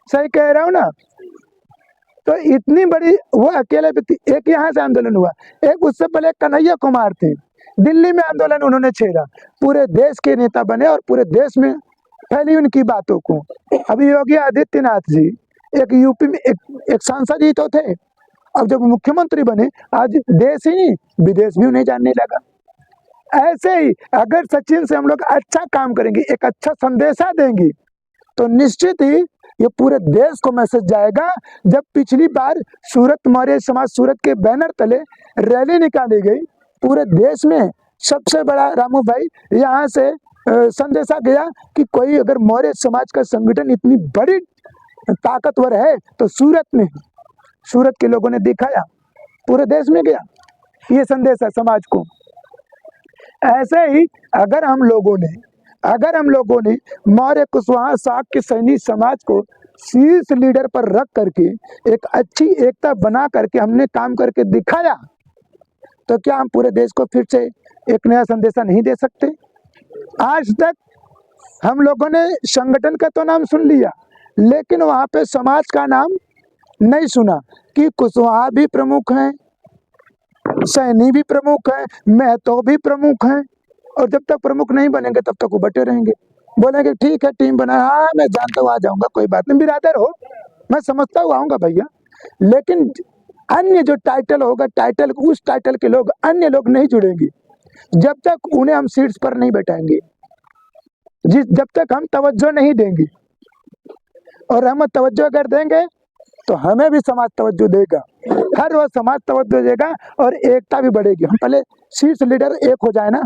सही कह रहा हूँ ना? तो इतनी बड़ी वो अकेले व्यक्ति, एक यहाँ से आंदोलन हुआ, एक उससे पहले कन्हैया कुमार थे, दिल्ली में आंदोलन उन्होंने छेड़ा, पूरे देश के नेता बने और पूरे देश में फैली उनकी बातों को। अभी योगी आदित्यनाथ जी एक यूपी में एक सांसद ही तो थे, अब जब मुख्यमंत्री बने आज देश ही नहीं विदेश भी उन्हें जानने लगा। ऐसे ही अगर सचिन से हम लोग अच्छा काम करेंगे, एक अच्छा संदेशा देंगे, तो निश्चित ही ये पूरे देश को मैसेज जाएगा। जब पिछली बार सूरत मौर्य समाज सूरत के बैनर तले रैली निकाली गई, पूरे देश में सबसे बड़ा रामू भाई यहाँ से संदेशा गया कि कोई अगर मौर्य समाज का संगठन इतनी बड़ी ताकतवर है तो सूरत में, सूरत के लोगों ने दिखाया, पूरे देश में गया ये संदेश है समाज को। ऐसे ही अगर हम लोगों ने मौर्य कुशवाहा शाक्य सैनी समाज को शीर्ष लीडर पर रख करके एक अच्छी एकता बना करके हमने काम करके दिखाया, तो क्या हम पूरे देश को फिर से एक नया संदेशा नहीं दे सकते? आज तक हम लोगों ने संगठन का तो नाम सुन लिया, लेकिन वहाँ पे समाज का नाम नहीं सुना कि कुशवाहा भी प्रमुख हैं, सैनी भी प्रमुख हैं, महतो भी प्रमुख हैं। और जब तक प्रमुख नहीं बनेंगे तब तक वो बटे रहेंगे, बोलेंगे ठीक है टीम बना, हाँ मैं जानता हूँ आ जाऊंगा, कोई बात नहीं, बिरादर हो मैं समझता हूँ आऊंगा भैया। लेकिन अन्य जो टाइटल होगा, टाइटल उस टाइटल के लोग, अन्य लोग नहीं जुड़ेंगे जब तक उन्हें हम सीट्स पर नहीं बैठाएंगे, जब तक हम तवज्जो नहीं देंगे। और हम तवज्जो अगर देंगे तो हमें भी समाज तवज्जो देगा, हर रोज समाज तवज्जो देगा और एकता भी बढ़ेगी। हम पहले शीर्ष लीडर एक हो जाए ना।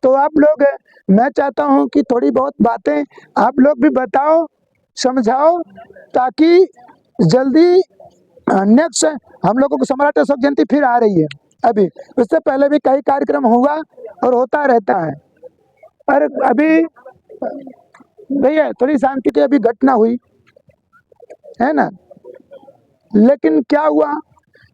तो आप लोग, मैं चाहता हूं कि थोड़ी बहुत बातें आप लोग भी बताओ, समझाओ, ताकि जल्दी नेक्स्ट हम लोगों को सम्राट अशोक जयंती फिर आ रही है। अभी उससे पहले भी कई कार्यक्रम हुआ और होता रहता है। और अभी भैया थोड़ी शांति की अभी घटना हुई है ना, लेकिन क्या हुआ,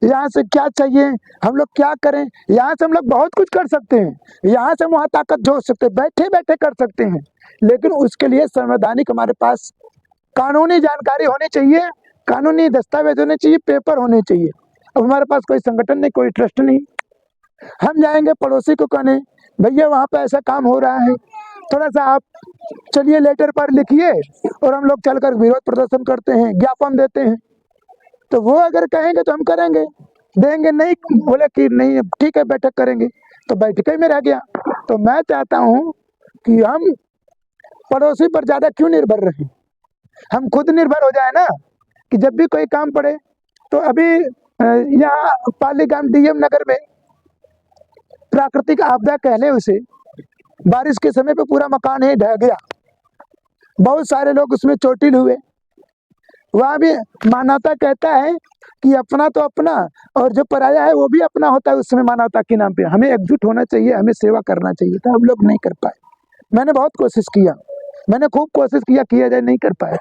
यहाँ से क्या चाहिए, हम लोग क्या करें? यहाँ से हम लोग बहुत कुछ कर सकते हैं, यहाँ से वहाँ ताकत जोड़ सकते हैं, बैठे बैठे कर सकते हैं, लेकिन उसके लिए संवैधानिक हमारे पास कानूनी जानकारी होनी चाहिए, कानूनी दस्तावेज होने चाहिए, पेपर होने चाहिए। अब हमारे पास कोई संगठन नहीं, कोई ट्रस्ट नहीं, हम जाएंगे पड़ोसी को कहने भैया वहाँ पे ऐसा काम हो रहा है, थोड़ा सा आप चलिए लेटर पर लिखिए, और हम लोग चलकर विरोध प्रदर्शन करते हैं, ज्ञापन देते हैं। तो वो अगर कहेंगे तो हम करेंगे, देंगे नहीं, बोले कि नहीं ठीक है बैठक करेंगे, तो बैठक ही में रह गया। तो मैं चाहता हूँ कि हम पड़ोसी पर ज़्यादा क्यों निर्भर रहें, हम खुद निर्भर हो जाए ना, कि जब भी कोई काम पड़े। तो अभी यहाँ पालीगाम डीएम नगर में प्राकृतिक आपदा कह ले उसे, बारिश के समय पे पूरा मकान ही ढह गया, बहुत सारे लोग उसमें चोटिल हुए। वहाँ भी मानवता कहता है कि अपना तो अपना और जो पराया है वो भी अपना होता है, उसमें मानवता के नाम पे हमें एकजुट होना चाहिए, हमें सेवा करना चाहिए था, हम लोग नहीं कर पाए। मैंने बहुत कोशिश किया, मैंने खूब कोशिश किया जाए, नहीं कर पाए।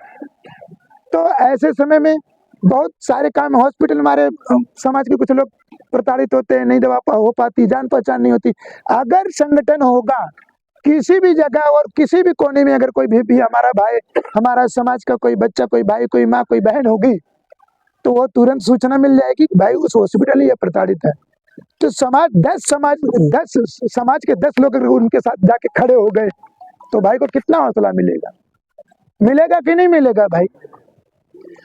तो ऐसे समय में बहुत सारे काम, हॉस्पिटल हमारे समाज के कुछ लोग प्रताड़ित होते हैं, नहीं दवा हो पाती, जान पहचान नहीं होती। अगर संगठन होगा किसी भी जगह और किसी भी कोने में, अगर कोई भी हमारा भाई, हमारा समाज का कोई बच्चा, कोई भाई, कोई माँ, कोई बहन होगी, तो वो तुरंत सूचना मिल जाएगी भाई उस हॉस्पिटल में ये प्रताड़ित है। तो दस समाज के 10 लोग अगर उनके साथ जाके खड़े हो गए तो भाई को कितना हौसला मिलेगा, मिलेगा कि नहीं मिलेगा भाई?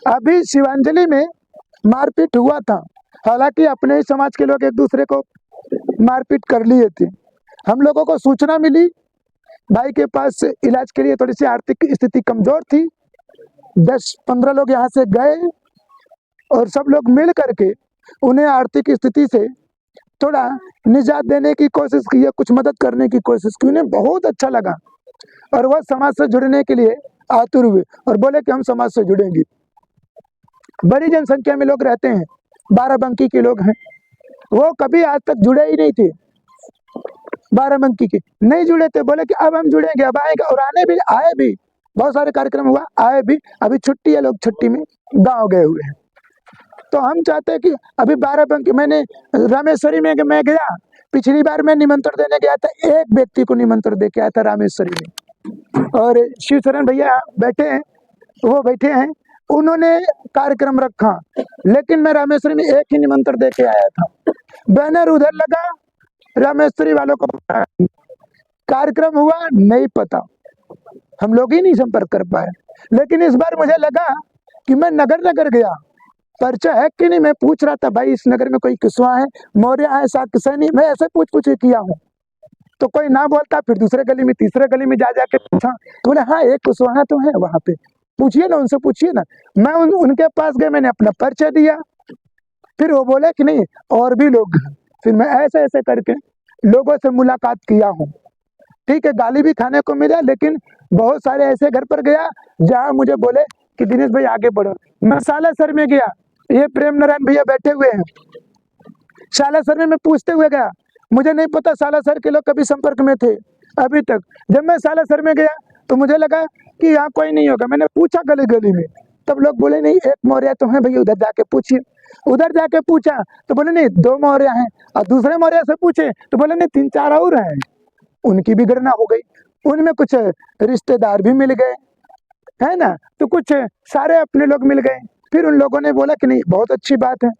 अभी शिवांजलि में मारपीट हुआ था, हालांकि अपने ही समाज के लोग एक दूसरे को मारपीट कर लिए थे। हम लोगों को सूचना मिली, भाई के पास इलाज के लिए थोड़ी सी आर्थिक स्थिति कमजोर थी, 10-15 लोग यहाँ से गए और सब लोग मिल करके उन्हें आर्थिक स्थिति से थोड़ा निजात देने की कोशिश की, कुछ मदद करने की कोशिश की। उन्हें बहुत अच्छा लगा और वह समाज से जुड़ने के लिए आतुर हुए और बोले कि हम समाज से जुड़ेंगे। बड़ी जनसंख्या में लोग रहते हैं, बाराबंकी के लोग हैं, वो कभी आज तक जुड़े ही नहीं थे, बाराबंकी के नहीं जुड़े थे, बोले कि अब हम जुड़ेंगे, अब आएंगे, और आए भी, बहुत सारे कार्यक्रम हुआ, आए भी। अभी छुट्टी है, लोग छुट्टी में गांव गए हुए हैं। तो हम चाहते हैं कि अभी बाराबंकी, मैंने रामेश्वरी में मैं गया, पिछली बार मैं निमंत्रण देने गया था, एक व्यक्ति को निमंत्रण दे के आया था रामेश्वरी में, और शिवशरण भैया बैठे हैं, वो बैठे हैं, उन्होंने कार्यक्रम रखा, लेकिन मैं रामेश्वरी में एक ही निमंत्रण दे के आया था। बैनर उधर लगा, रामेश्वरी वालों को पता, कार्यक्रम हुआ नहीं पता, हम लोग ही नहीं संपर्क कर पाए। लेकिन इस बार मुझे लगा कि मैं नगर नगर गया, परिचय है कि नहीं, मैं पूछ रहा था भाई इस नगर में कोई कुशवाहा है, मौर्य है, शाक्य सैनी, मैं ऐसे पूछ पूछ के किया हूँ। तो कोई ना बोलता, फिर दूसरे गली में तीसरे गली में जा जाके पूछा, तो बोले हाँ एक कुशवाहा तो है वहां पे, पूछिए ना उनसे, पूछिए ना। मैं उनके पास गया, मैंने अपना परिचय दिया, फिर वो बोले कि नहीं और भी लोग हैं। फिर मैं ऐसे ऐसे करके लोगों से मुलाकात किया हूँ। ठीक है, गाली भी खाने को मिला, लेकिन बहुत सारे ऐसे घर पर गया जहाँ मुझे बोले कि दिनेश भाई आगे बढ़ो। मैं सालासर में गया, ये प्रेम नारायण भैया बैठे हुए हैं, सालासर में मैं पूछते हुए गया, मुझे नहीं पता सालासर के लोग कभी संपर्क में थे अभी तक। जब मैं सालासर में गया तो मुझे लगा कि यहाँ कोई नहीं होगा, मैंने पूछा गली गली में, तब लोग बोले नहीं एक मौर्य तो है भैया, उधर जाके पूछिए। उधर जाके पूछा तो बोले नहीं दो मौर्य हैं, और दूसरे मौर्य से पूछे तो बोले नहीं तीन चार और हैं। उनकी भी गणना हो गई, उनमें कुछ रिश्तेदार भी मिल गए, है ना, तो कुछ सारे अपने लोग मिल गए। फिर उन लोगों ने बोला कि नहीं बहुत अच्छी बात है,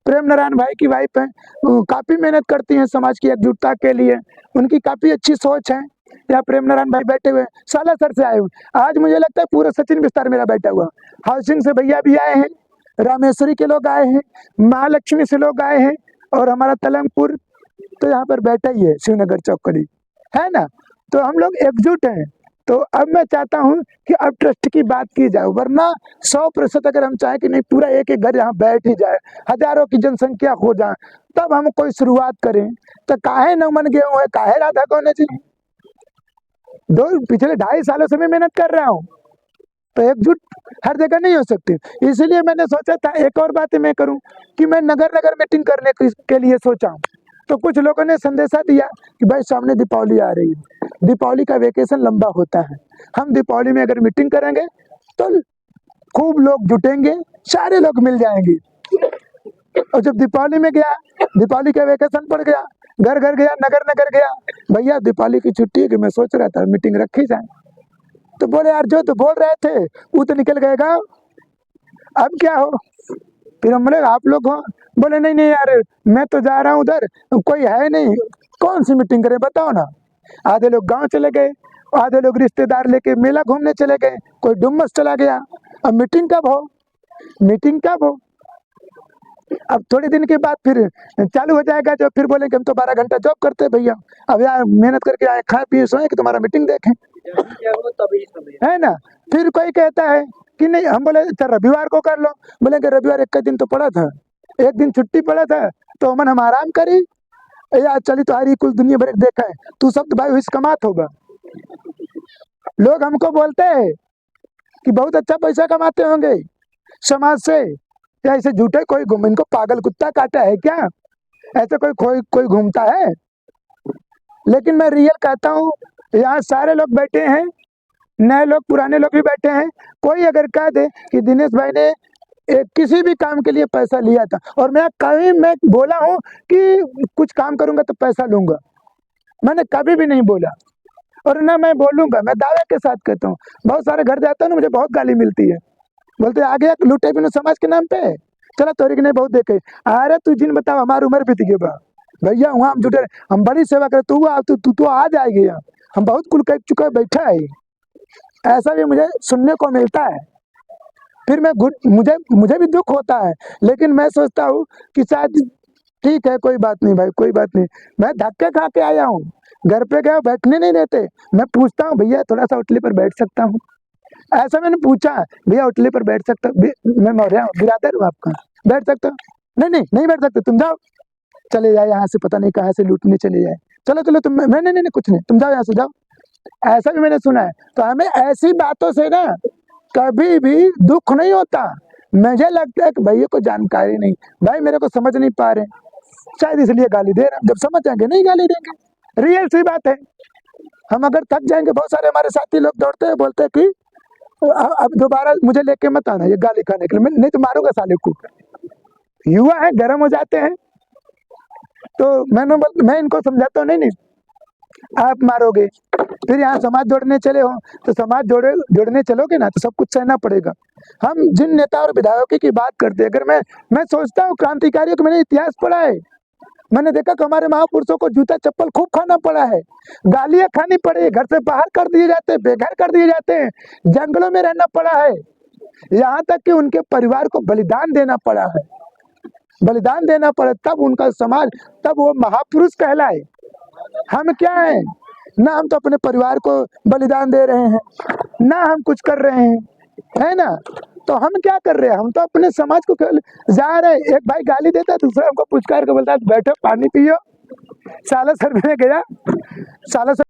प्रेम नारायण भाई की वाइफ है, वो काफी मेहनत करती हैं समाज की एकजुटता के लिए, उनकी काफी अच्छी सोच है। या प्रेम नारायण भाई बैठे हुए सालासर से आए हुए, आज मुझे लगता है पूरा सचिन विस्तार मेरा बैठा हुआ, हाउसिंग से भैया भी आए हैं, रामेश्वरी के लोग आए हैं, महालक्ष्मी से लोग आए हैं, और हमारा तलंगपुर तो यहाँ पर बैठा ही है, शिवनगर चौकड़ी, है ना। तो हम लोग एकजुट हैं। तो अब मैं चाहता हूं कि अब ट्रस्ट की बात की जाए, वरना 100% अगर हम चाहें कि नहीं पूरा एक एक घर यहाँ बैठ ही जाए, हजारों की जनसंख्या हो जाए, तब हम कोई शुरुआत करें। तो काहे न मन गेहूं है, काहे राधा कौन जी, पिछले 2.5 सालों से मैं मेहनत कर रहा हूँ, तो एकजुट हर जगह नहीं हो सकती। इसलिए मैंने सोचा था एक और बात मैं करूं कि मैं नगर नगर मीटिंग करने के लिए सोचा हूं। तो कुछ लोगों ने संदेशा दिया कि भाई सामने दीपावली आ रही है, दीपावली का वेकेशन लंबा होता है, हम दीपावली में अगर मीटिंग करेंगे तो खूब लोग जुटेंगे, सारे लोग मिल जाएंगे। और जब दीपावली में गया, दीपावली का वेकेशन पड़ गया, घर घर गया, नगर नगर गया, भैया दीपावली की छुट्टी है कि मैं सोच रहा था मीटिंग रखी जाए। तो बोले यार जो तो बोल रहे थे वो तो निकल गए गाँव, अब क्या हो। फिर हम बोले आप लोग हो, बोले नहीं नहीं यार मैं तो जा रहा हूँ उधर, कोई है नहीं, कौन सी मीटिंग करें बताओ ना। आधे लोग गांव चले गए, आधे लोग रिश्तेदार लेके मेला घूमने चले गए, कोई डुम्मस चला गया। अब मीटिंग कब हो, मीटिंग कब हो। अब थोड़े दिन के बाद फिर चालू हो जाएगा, जो फिर बोलेंगे हम तो 12 घंटा जॉब करते हैं भैया, अब यार मेहनत करके आए, खाए पिए सोए कि तुम्हारा मीटिंग देखें, है ना। फिर कोई कहता है कि नहीं, हम बोले अच्छा रविवार को कर लो, बोलेंगे रविवार एक दिन तो पड़ा था, एक दिन छुट्टी पड़ा था, तो अमन हम आराम करी यार, चली तुम्हारी कुछ दुनिया भर देखा है, तू सब तो भाई हुई कमात होगा। लोग हमको बोलते हैं कि बहुत अच्छा पैसा कमाते होंगे समाज से, या ऐसे झूठे कोई घूम, इनको पागल कुत्ता काटा है क्या, ऐसे कोई घूमता है। लेकिन मैं रियल कहता हूँ, यहाँ सारे लोग बैठे हैं, नए लोग पुराने लोग भी बैठे हैं। कोई अगर कह दे कि दिनेश भाई ने किसी भी काम के लिए पैसा लिया था, और मैं कभी मैं बोला हूँ कि कुछ काम करूंगा तो पैसा लूंगा, मैंने कभी भी नहीं बोला, और ना मैं बोलूंगा, मैं दावे के साथ कहता हूँ। बहुत सारे घर जाता हूँ ना, मुझे बहुत गाली मिलती है, बोलते आगे लूटे बिना समाज के नाम पे, चला तोरी के नहीं बहुत देखे। अरे तू जिन बताओ हमारी उम्र बीत गई बा भैया, वहाँ हम जुटे, हम बड़ी सेवा करे, तू तो आ जाएगी, हम बहुत कुल कह चुका बैठा है, ऐसा भी मुझे सुनने को मिलता है। फिर मुझे भी दुख होता है, लेकिन मैं सोचता हूँ कि शायद ठीक है, कोई बात नहीं भाई, कोई बात नहीं। मैं धक्के खा के आया हूँ, घर पे गया बैठने नहीं देते, मैं पूछता हूँ भैया थोड़ा सा उठले पर बैठ सकता हूँ, ऐसा मैंने पूछा, भैया उठले पर बैठ सकता, मैं मौर्य बिरादर हूँ आपका, बैठ सकता हूँ, नहीं नहीं नहीं बैठ सकते, तुम जाओ, चले जाए यहाँ से, पता नहीं कहाँ से लूटने चले जाए, चलो चलो तुम, नहीं नहीं नहीं कुछ नहीं, तुम जाओ यहाँ से जाओ, ऐसा भी मैंने सुना है। तो हमें ऐसी बातों से ना कभी भी दुख नहीं होता। मुझे लगता है कि भैया को जानकारी नहीं, भाई मेरे को समझ नहीं पा रहे, शायद इसलिए गाली दे रहे हैं, जब समझ जाएंगे नहीं गाली देंगे, रियल सी बात है। हम अगर थक जाएंगे, बहुत सारे हमारे साथी लोग दौड़ते हैं, बोलते हैं कि अब दोबारा मुझे लेके मत आना ये गाली खाने के लिए, मैं नहीं तो मारूंगा साले को। युवा है, गर्म हो जाते हैं, तो मैं इनको समझाता हूँ नहीं नहीं आप मारोगे, फिर यहाँ समाज जोड़ने चले हो तो समाज जोड़ने चलोगे ना तो सब कुछ सहना पड़ेगा। हम जिन नेता और विधायकों की बात करते हैं, अगर मैं सोचता हूँ क्रांतिकारियों को मैंने इतिहास पढ़ा है, मैंने देखा कि हमारे महापुरुषों को जूता चप्पल खूब खाना पड़ा है, गालियां खानी पड़ी है, घर से बाहर कर दिए जाते हैं, बेघर कर दिए जाते हैं, जंगलों में रहना पड़ा है, यहाँ तक कि उनके परिवार को बलिदान देना पड़ा है, बलिदान देना पड़ा, तब उनका समाज, तब वो महापुरुष कहलाए। हम क्या है, ना हम तो अपने परिवार को बलिदान दे रहे हैं, ना हम कुछ कर रहे हैं, है ना। तो हम क्या कर रहे हैं, हम तो अपने समाज को जा रहे हैं। एक भाई गाली देता है, दूसरा हमको पुचकार के बोलता है बैठो पानी पियो। साला सर में गया, साला सर